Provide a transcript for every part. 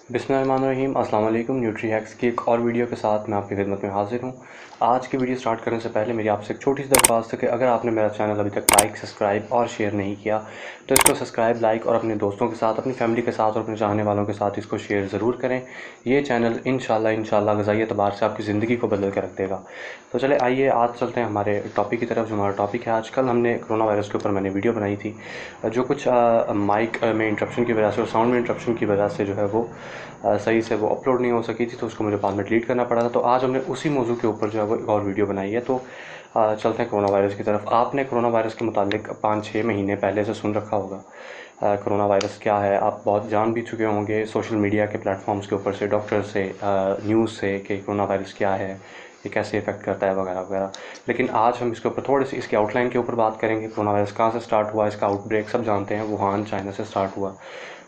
बिस्मिल्लाहिर्रहमानिर्रहीम। अस्सलाम वालेकुम। न्यूट्री हैक्स की एक और वीडियो के साथ मैं आपकी खिदमत में हाजिर हूँ। आज की वीडियो स्टार्ट करने से पहले मेरी आपसे एक छोटी सी दरख्वास्त है कि अगर आपने मेरा चैनल अभी तक लाइक, सब्सक्राइब और शेयर नहीं किया तो इसको सब्सक्राइब, लाइक और अपने दोस्तों के साथ, अपनी फैमिली के साथ और अपने चाहने वालों के साथ इसको शेयर ज़रूर करें। ये चैनल इंशाल्लाह ग़िज़ाई एतबार से आपकी ज़िंदगी को बदल कर रख देगा। तो चले आइए आज चलते हैं हमारे टॉपिक की तरफ। जो हमारा टॉपिक है आज, कल हमने कोरोना वायरस के ऊपर मैंने वीडियो बनाई थी। जो कुछ माइक में इंटरप्शन की वजह से और साउंड में इंटरप्शन की वजह से जो है वो सही से वो अपलोड नहीं हो सकी थी, तो उसको मुझे बाद में डिलीट करना पड़ा था। तो आज हमने उसी मौजू के ऊपर जो है वो एक और वीडियो बनाई है। तो चलते हैं कोरोना वायरस की तरफ। आपने कोरोना वायरस के मुतालिक 5-6 महीने पहले से सुन रखा होगा। कोरोना वायरस क्या है आप बहुत जान भी चुके होंगे सोशल मीडिया के प्लेटफॉर्म्स के ऊपर से, डॉक्टर से, न्यूज़ से कि कोरोना वायरस क्या है, ये कैसे इफेक्ट करता है वगैरह वगैरह। लेकिन आज हम इसके ऊपर थोड़ी सी इसकी आउटलाइन के ऊपर बात करेंगे। कोरोना वायरस कहाँ से स्टार्ट हुआ, इसका आउटब्रेक सब जानते हैं, वुहान चाइना से स्टार्ट हुआ।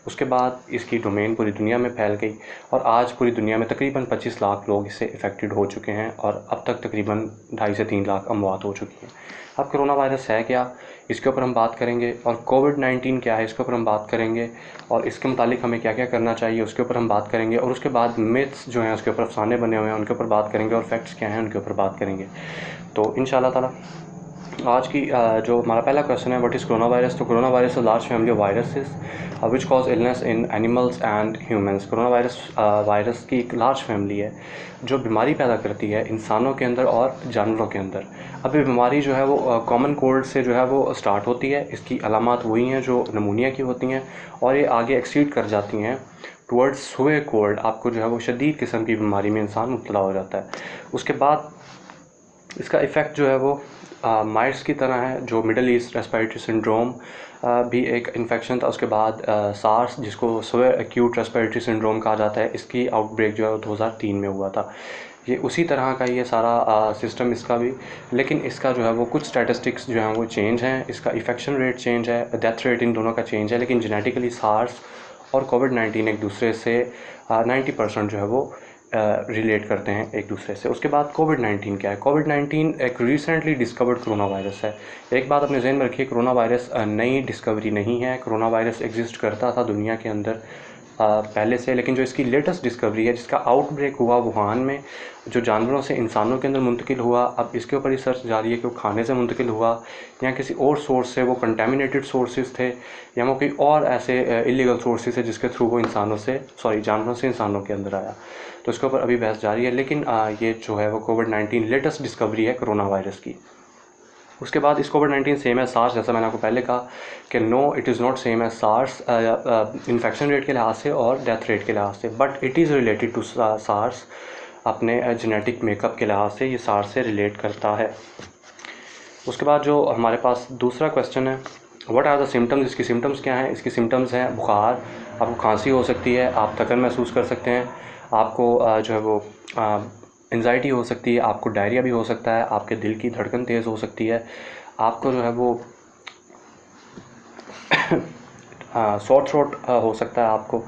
उसके बाद इसकी डोमेन पूरी दुनिया में फैल गई और आज पूरी दुनिया में तकरीबन 25 लाख लोग इससे इफ़ेक्टेड हो चुके हैं और अब तक तकरीबन 2.5 से 3 लाख अमवात हो चुकी हैं। अब कोरोना वायरस है क्या, इसके ऊपर हम बात करेंगे, और कोविड-19 क्या है इसके ऊपर हम बात करेंगे, और इसके मुतालिक हमें क्या क्या करना चाहिए उसके ऊपर हम बात करेंगे। और उसके बाद मिथ्स जो हैं उसके ऊपर अफसाने बने हुए हैं उनके ऊपर बात करेंगे, और फैक्ट्स क्या हैं उनके ऊपर बात करेंगे। तो इंशाल्लाह ताला आज की जो हमारा पहला क्वेश्चन है, व्हाट इज़ कोरोना वायरस। तो corona virus a large family of viruses which cause illness in animals and humans. Corona virus की एक लार्ज फैमिली है जो बीमारी पैदा करती है इंसानों के अंदर और जानवरों के अंदर। अब ये बीमारी जो है वो कॉमन कोल्ड से जो है वो स्टार्ट होती है। इसकी अलामात वही हैं जो नमूनिया की होती हैं और ये आगे एक्सीड कर जाती हैं टुवर्ड्स सुए कोल्ड। आपको जो है वो शदीद किस्म की बीमारी में इंसान मुब्तला हो जाता है। उसके बाद इसका इफ़ेक्ट जो है वो माइट्स की तरह है, जो मिडल ईस्ट रेस्पिरेटरी सिंड्रोम भी एक इन्फेक्शन था। उसके बाद सार्स, जिसको स्वे एक्यूट रेस्पिरेटरी सिंड्रोम कहा जाता है, इसकी आउटब्रेक जो है वो 2003 में हुआ था। ये उसी तरह का ये सारा सिस्टम इसका भी, लेकिन इसका जो है वो कुछ स्टैटिस्टिक्स जो हैं वो चेंज हैं। इसका इन्फेक्शन रेट चेंज है, डेथ रेट इन दोनों का चेंज है, लेकिन जेनेटिकली सार्स और कोविड-19 एक दूसरे से 90% जो है वो रिलेट करते हैं एक दूसरे से। उसके बाद कोविड-19 क्या है। कोविड-19 एक रिसेंटली डिस्कवर्ड कोरोना वायरस है। एक बात अपने जहन में रखिए, कोरोना वायरस नई डिस्कवरी नहीं है। कोरोना वायरस एग्जिस्ट करता था दुनिया के अंदर पहले से, लेकिन जो इसकी लेटेस्ट डिस्कवरी है, जिसका आउटब्रेक हुआ वुहान में, जो जानवरों से इंसानों के अंदर मुंतकिल हुआ, अब इसके ऊपर रिसर्च जारी है कि वो खाने से मुंतकिल हुआ या किसी और सोर्स से, वो कंटेमिनेटेड सोर्सेज थे या वो कोई और ऐसे इलीगल सोर्सेज है जिसके थ्रू वो जानवरों से इंसानों के अंदर आया। तो इसके ऊपर अभी बहस जारी है, लेकिन ये जो है वो कोविड-19 लेटेस्ट डिस्कवरी है कोरोना वायरस की। उसके बाद इस कोविड-19 सेम है सार्स, जैसा मैंने आपको पहले कहा कि no it is not same है सार्स इन्फेक्शन रेट के लिहाज से और डेथ रेट के लिहाज से, but it is related to SARS. अपने जेनेटिक मेकअप के लिहाज से ये सार्स से रिलेट करता है। उसके बाद जो हमारे पास दूसरा क्वेश्चन है, व्हाट आर द सिम्टम्स। इसकी सिम्टम्स क्या हैं। इसकी सिम्टम्स हैं बुखार, आपको खांसी हो सकती है, आप थकन महसूस कर सकते हैं, आपको जो है वो एंजाइटी हो सकती है, आपको डायरिया भी हो सकता है, आपके दिल की धड़कन तेज़ हो सकती है, आपको जो है वो सॉर थ्रोट हो सकता है, आपको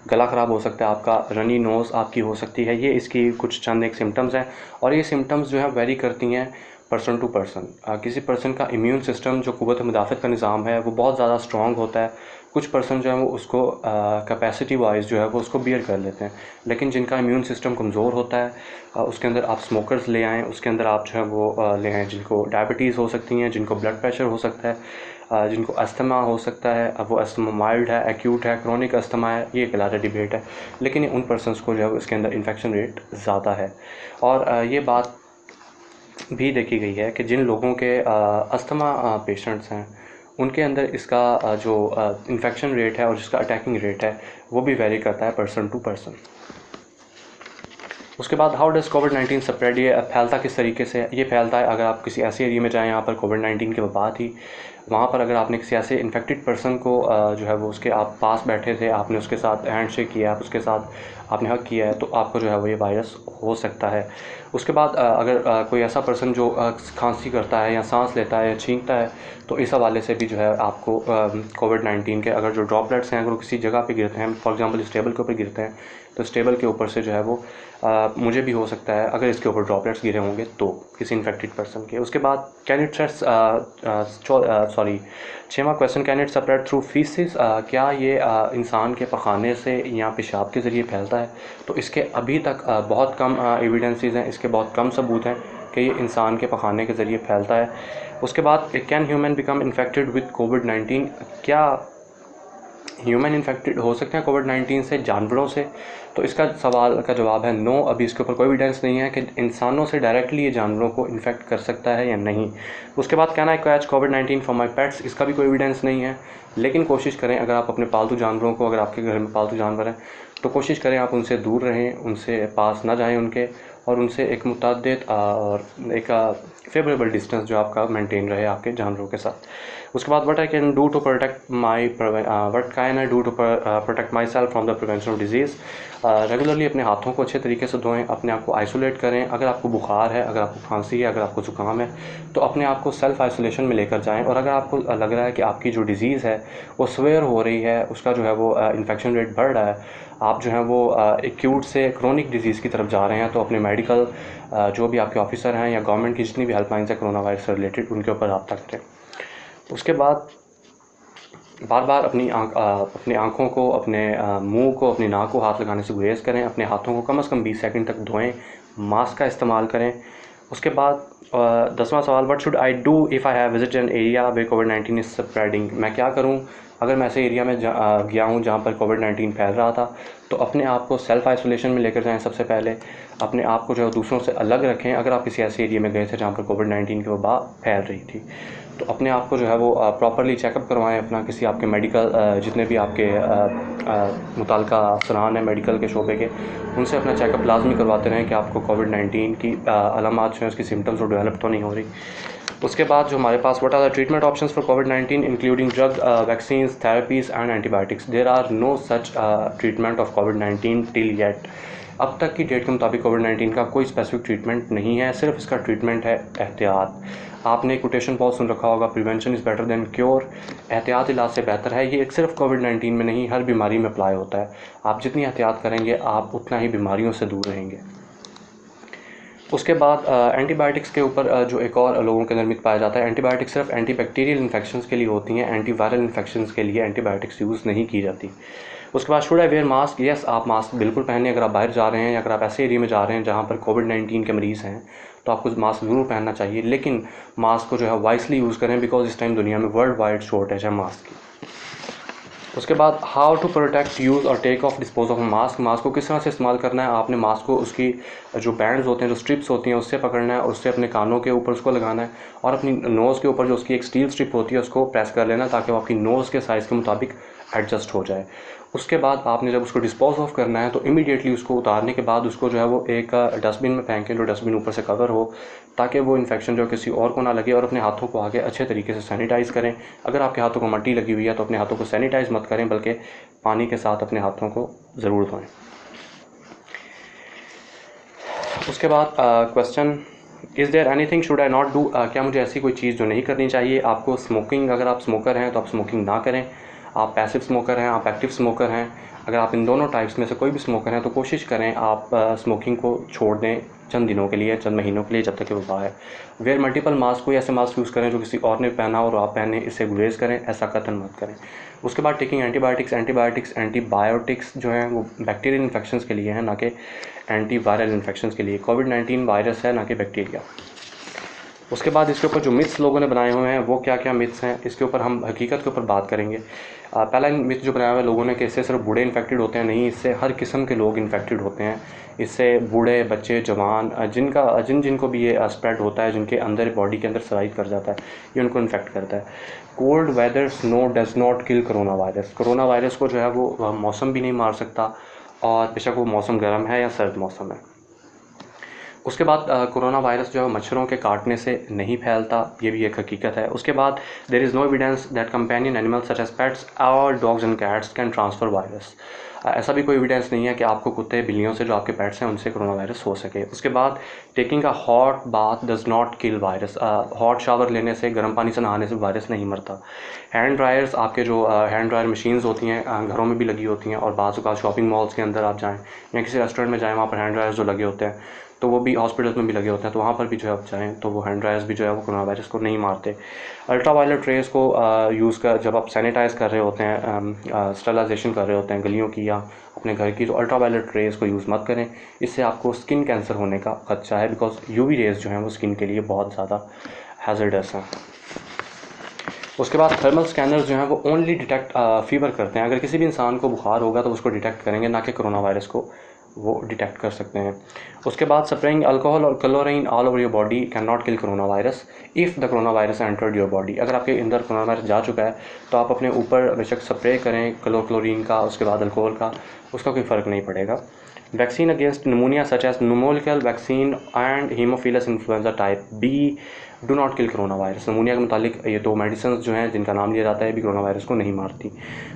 गला ख़राब हो सकता है, आपका रनी नोज़ आपकी हो सकती है। ये इसकी कुछ चंद एक सिम्टम्स हैं, और ये सिम्टम्स जो है वेरी करती हैं पर्सन टू पर्सन। किसी पर्सन का इम्यून सिस्टम, जो क़ुव्वत मुदाफ़त का निज़ाम है, वो बहुत ज़्यादा स्ट्रॉन्ग होता है। कुछ पर्सन जो है वो उसको कैपेसिटी वाइज जो है वो उसको बियर कर लेते हैं, लेकिन जिनका इम्यून सिस्टम कमज़ोर होता है उसके अंदर आप स्मोकर्स ले आएँ, उसके अंदर आप जो है वो ले आएँ जिनको डायबिटीज़ हो सकती हैं, जिनको ब्लड प्रेशर हो सकता है, जिनको अस्थमा हो सकता है। अब वो अस्थमा माइल्ड है, एक्यूट है, क्रोनिक अस्थमा है, ये एक अलग डिबेट है, लेकिन उन पर्सनस को जो है इसके अंदर इन्फेक्शन रेट ज़्यादा है। और ये बात भी देखी गई है कि जिन लोगों के अस्थमा पेशेंट्स हैं उनके अंदर इसका जो इन्फेक्शन रेट है और जिसका अटैकिंग रेट है वो भी वेरी करता है पर्सन टू पर्सन। उसके बाद हाउ डज़ कोविड-19 स्प्रेड। ये फैलता किस तरीके से। ये फैलता है अगर आप किसी ऐसे एरिया में जाएँ यहाँ पर कोविड-19 की वबा थी, वहाँ पर अगर आपने किसी ऐसे इन्फेक्टेड पर्सन को जो है वो उसके आप पास बैठे थे, आपने उसके साथ हैंडशेक किया, आप उसके साथ आपने हग किया है, तो आपको जो है वो ये वायरस हो सकता है। उसके बाद अगर कोई ऐसा पर्सन जो खांसी करता है या सांस लेता है या छींकता है, तो इस हवाले से भी जो है आपको कोविड-19 के अगर जो ड्रॉपलेट्स हैं अगर वो किसी जगह पे गिरते हैं, फॉर एग्जांपल इस टेबल के ऊपर गिरते हैं, तो इस टेबल के ऊपर से जो है वो मुझे भी हो सकता है अगर इसके ऊपर ड्रॉपलेट्स गिरे होंगे तो किसी इन्फेक्टेड पर्सन के। उसके बाद कैन इट सॉरी 6वां question, can it spread through faeces, क्या ये इंसान के पखाने से या पेशाब के ज़रिए फैलता है? तो इसके अभी तक बहुत कम एविडेंसेस हैं, इसके बहुत कम सबूत हैं कि ये इंसान के पखाने के ज़रिए फैलता है। उसके बाद can human become infected with कोविड-19, क्या ह्यूमन इन्फेक्टेड हो सकते हैं कोविड-19 से जानवरों से? तो इसका सवाल का जवाब है नो। अभी इसके ऊपर कोई एविडेंस नहीं है कि इंसानों से डायरेक्टली ये जानवरों को इन्फेक्ट कर सकता है या नहीं। उसके बाद can I catch covid for my pets, इसका भी कोई एविडेंस नहीं है, लेकिन कोशिश करें अगर आप अपने पालतू जानवरों को, अगर आपके घर में पालतू जानवर हैं तो कोशिश करें आप उनसे दूर रहें, उनसे पास ना जाएं उनके, और उनसे एक मुतअद्दिद और एक फेवरेबल डिस्टेंस जो आपका मेंटेन रहे आपके जानवरों के साथ। उसके बाद what can I do to protect myself from the prevention of disease, regularly अपने हाथों को अच्छे तरीके से धोएं, अपने आप को आइसोलेट करें। अगर आपको बुखार है, अगर आपको खांसी है, अगर आपको ज़ुकाम है तो अपने आप को सेल्फ़ आइसोलेशन में लेकर जाएं। और अगर आपको लग रहा है कि आपकी जो डिज़ीज़ है वो सवेयर हो रही है, उसका जो है वो इन्फेक्शन रेट बढ़ रहा है, आप जो है वो एक्यूट से क्रोनिक डिजीज़ की तरफ जा रहे हैं, तो अपने मेडिकल जो भी आपके ऑफिसर हैं या गवर्नमेंट की जितनी भी हेल्पलाइंस है कोरोना वायरस से रिलेटेड, उनके ऊपर रब्ता करें। उसके बाद बार बार अपनी आँखों को, अपने मुंह को, अपनी नाक को हाथ लगाने से गुरेज करें। अपने हाथों को कम से कम 20 सेकंड तक धोएं, मास्क का इस्तेमाल करें। उसके बाद 10वां सवाल, what should I do if I have visit an area way covid is spreading, मैं क्या करूं अगर मैं ऐसे एरिया में गया हूं जहां पर कोविड-19 फैल रहा था? तो अपने आप को सेल्फ़ आइसोलेशन में लेकर जाएं। सबसे पहले अपने आप को जो है दूसरों से अलग रखें। अगर आप किसी ऐसे एरिया में गए थे जहाँ पर कोविड-19 की वबा फैल रही थी तो अपने आप को जो है वो प्रॉपरली चेकअप करवाएं अपना, किसी आपके मेडिकल जितने भी आपके मुताल्लिका अफसरान हैं मेडिकल के शोबे के, उनसे अपना चेकअप लाजमी करवाते रहें कि आपको कोविड-19 की अलामात जो हैं, उसकी सिम्टम्स और डेवलप तो नहीं हो रही। उसके बाद जो हमारे पास what are the treatment options for covid including drug, vaccines, therapies and antibiotics, there are no such treatment of covid till yet. अब तक की डेट के मुताबिक कोविड-19 का कोई स्पेसिफिक ट्रीटमेंट नहीं है, सिर्फ इसका ट्रीटमेंट है एहतियात। आपने कोटेशन बहुत सुन रखा होगा, prevention is better than cure, एहतियात इलाज से बेहतर है। ये एक सिर्फ कोविड-19 में नहीं, हर बीमारी में अप्लाई होता है। आप जितनी एहतियात करेंगे आप उतना ही बीमारियों से दूर रहेंगे। उसके बाद एंटीबायोटिक्स के ऊपर जो एक और लोगों के अंदर मिथ पाया जाता है, एंटीबायोटिक्स सिर्फ एंटीबैक्टीरियल इन्फेक्शंस के लिए होती हैं, एंटीवायरल इन्फेक्शंस के लिए एंटीबायोटिक्स यूज़ नहीं की जाती। उसके बाद should I wear mask, yes आप मास्क बिल्कुल पहनें। अगर आप बाहर जा रहे हैं या अगर आप ऐसे एरिया में जा रहे हैं जहाँ पर कोविड-19 के मरीज़ हैं तो आपको मास्क ज़रूर पहनना चाहिए, लेकिन मास्क को जो है वाइसली यूज़ करें, बिकॉज इस टाइम दुनिया में वर्ल्ड वाइड शॉर्टेज है मास्क की। उसके बाद हाउ टू प्रोटेक्ट, यूज़ और take off, dispose of mask, mask को किस तरह से इस्तेमाल करना है। आपने मास्क को उसकी जो बैंड्स होते हैं, जो स्ट्रिप्स होती हैं, उससे पकड़ना है और उससे अपने कानों के ऊपर उसको लगाना है और अपनी नोज़ के ऊपर जो उसकी एक स्टील स्ट्रिप होती है उसको प्रेस कर लेना ताकि वो आपकी नोज़ के साइज़ के मुताबिक एडजस्ट हो जाए। उसके बाद आपने जब उसको डिस्पोज ऑफ करना है तो इमीडिएटली उसको उतारने के बाद उसको जो है वो एक डस्टबिन में फेंकें, जो डस्टबिन ऊपर से कवर हो, ताकि वो इन्फेक्शन जो किसी और को ना लगे। और अपने हाथों को आगे अच्छे तरीके से सैनिटाइज़ करें। अगर आपके हाथों को मट्टी लगी हुई है तो अपने हाथों को सैनिटाइज़ मत करें, बल्कि पानी के साथ अपने हाथों को ज़रूर धोएं। उसके बाद question, is there anything should I not do, क्या मुझे ऐसी कोई चीज़ जो नहीं करनी चाहिए? आपको स्मोकिंग, अगर आप स्मोकर हैं तो आप स्मोकिंग ना करें। आप पैसिव स्मोकर हैं, आप एक्टिव स्मोकर हैं, अगर आप इन दोनों टाइप्स में से कोई भी स्मोकर हैं तो कोशिश करें आप स्मोकिंग को छोड़ दें चंद दिनों के लिए, चंद महीनों के लिए, जब तक कि वबा है। वेयर मल्टीपल मास्क, कोई ऐसे मास्क यूज़ करें जो किसी और ने पहना और आप पहने, इससे गुरेज करें, ऐसा कतन मत करें। उसके बाद टेकिंग एंटीबायोटिक्स जो हैं वो बैक्टीरियल इन्फेक्शंस के लिए हैं, ना कि एंटीवायरल इन्फेक्शंस के लिए। कोविड-19 वायरस है, ना कि बैक्टीरिया। उसके बाद इसके ऊपर जो मिथ्स लोगों ने बनाए हुए हैं वो क्या क्या मिथ्स हैं, इसके ऊपर हम हकीकत के ऊपर बात करेंगे। पहला मिथ जो बनाया हुआ है लोगों ने कि इससे सिर्फ बूढ़े इन्फेक्टेड होते हैं, नहीं, इससे हर किस्म के लोग इन्फेक्टेड होते हैं। इससे बूढ़े, बच्चे, जवान, जिनको भी ये स्प्रेड होता है, जिनके अंदर बॉडी के अंदर सराइज कर जाता है, ये उनको इन्फेक्ट करता है। Cold weather snow does not kill corona virus, corona virus को जो है वो मौसम भी नहीं मार सकता, और बेशक वो मौसम गर्म है या सर्द मौसम है। उसके बाद कोरोना वायरस जो है मच्छरों के काटने से नहीं फैलता, ये भी एक हकीकत है। उसके बाद there is no evidence that companion animals such as pets और dogs and cats can transfer virus, ऐसा भी कोई एविडेंस नहीं है कि आपको कुत्ते बिल्लियों से जो आपके पेट्स हैं उनसे कोरोना वायरस हो सके। उसके बाद taking a hot bath does not kill virus, hot shower लेने से, गर्म पानी से नहाने से वायरस नहीं मरता। हैंड ड्रायर्स, आपके जो हैंड ड्रायर मशीन्स होती हैं घरों में भी लगी होती हैं, और बाज़ औक़ात शॉपिंग मॉल्स के अंदर आप जाएँ या किसी रेस्टोरेंट में जाएँ, वहाँ पर हैंड ड्रायर्स जो लगे होते हैं तो वो भी हॉस्पिटल्स में भी लगे होते हैं, तो वहाँ पर भी जो है आप चाहें तो वो हैंड ड्रायर्स भी जो है वो कोरोना वायरस को नहीं मारते। अल्ट्रा वायलेट रेज़ को यूज़ कर जब आप सैनिटाइज़ कर रहे होते हैं, स्टरलाइजेशन कर रहे होते हैं गलियों की या अपने घर की, तो अल्ट्रा वायलेट रेज़ को यूज़ मत करें। इससे आपको स्किन कैंसर होने का खदशा है, बिकॉज यूवी रेज़ जो हैं वो स्किन के लिए बहुत ज़्यादा हैज़र्डस हैं। उसके बाद थर्मल स्कैनर्स जो हैं वो ओनली डिटेक्ट फीवर करते हैं। अगर किसी भी इंसान को बुखार होगा तो उसको डिटेक्ट करेंगे, ना कि कोरोना वायरस को वो डिटेक्ट कर सकते हैं। उसके बाद स्प्रेइंग अल्कोहल और chlorine all over your body can not kill corona virus if the corona virus entered your body. अगर आपके अंदर कोरोना वायरस जा चुका है तो आप अपने ऊपर बेशक स्प्रे करें क्लोरीन का, उसके बाद अल्कोहल का, उसका कोई फ़र्क नहीं पड़ेगा। Vaccine against pneumonia such as pneumococcal vaccine and hemophilus influenza type B do not kill corona virus. नमूनिया के मुतालिक ये दो मेडिसिन जो हैं जिनका नाम लिया जाता है भी कोरोना वायरस को नहीं मारती।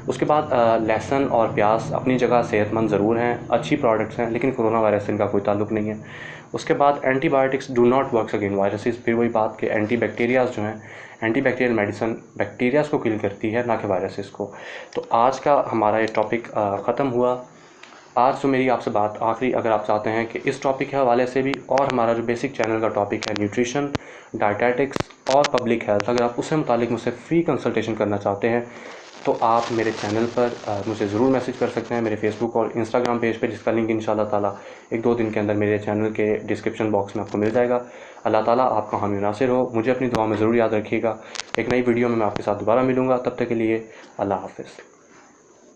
उसके बाद लहसुन और प्याज अपनी जगह सेहतमंद ज़रूर हैं, अच्छी प्रोडक्ट्स हैं, लेकिन कोरोना वायरस से इनका कोई ताल्लुक नहीं है। उसके बाद antibiotics do not works against viruses. फिर वही बात कि एंटीबैक्टीरियाज जो हैं, एंटीबैक्टीरियल मेडिसिन बैक्टीरियाज को किल करती है, ना कि वायरसेस को। तो आज का हमारा ये टॉपिक ख़त्म हुआ। आज जो मेरी आपसे बात आखिरी, अगर आप चाहते हैं कि इस टॉपिक के हवाले से भी और हमारा जो बेसिक चैनल का टॉपिक है न्यूट्रिशन, डायटेटिक्स और पब्लिक हेल्थ, अगर आप उससे मुतालिक मुझसे फ्री कंसल्टेशन करना चाहते हैं तो आप मेरे चैनल पर मुझे ज़रूर मैसेज कर सकते हैं, मेरे फेसबुक और इंस्टाग्राम पेज पे, जिसका लिंक इंशाल्लाह ताला 1-2 दिन के अंदर मेरे चैनल के डिस्क्रिप्शन बॉक्स में आपको मिल जाएगा। अल्लाह ताला आपका हामी नासिर हो। मुझे अपनी दुआ में ज़रूर याद रखिएगा। एक नई वीडियो में मैं आपके साथ दोबारा मिलूँगा। तब तक के लिए अल्लाह हाफ़िज़।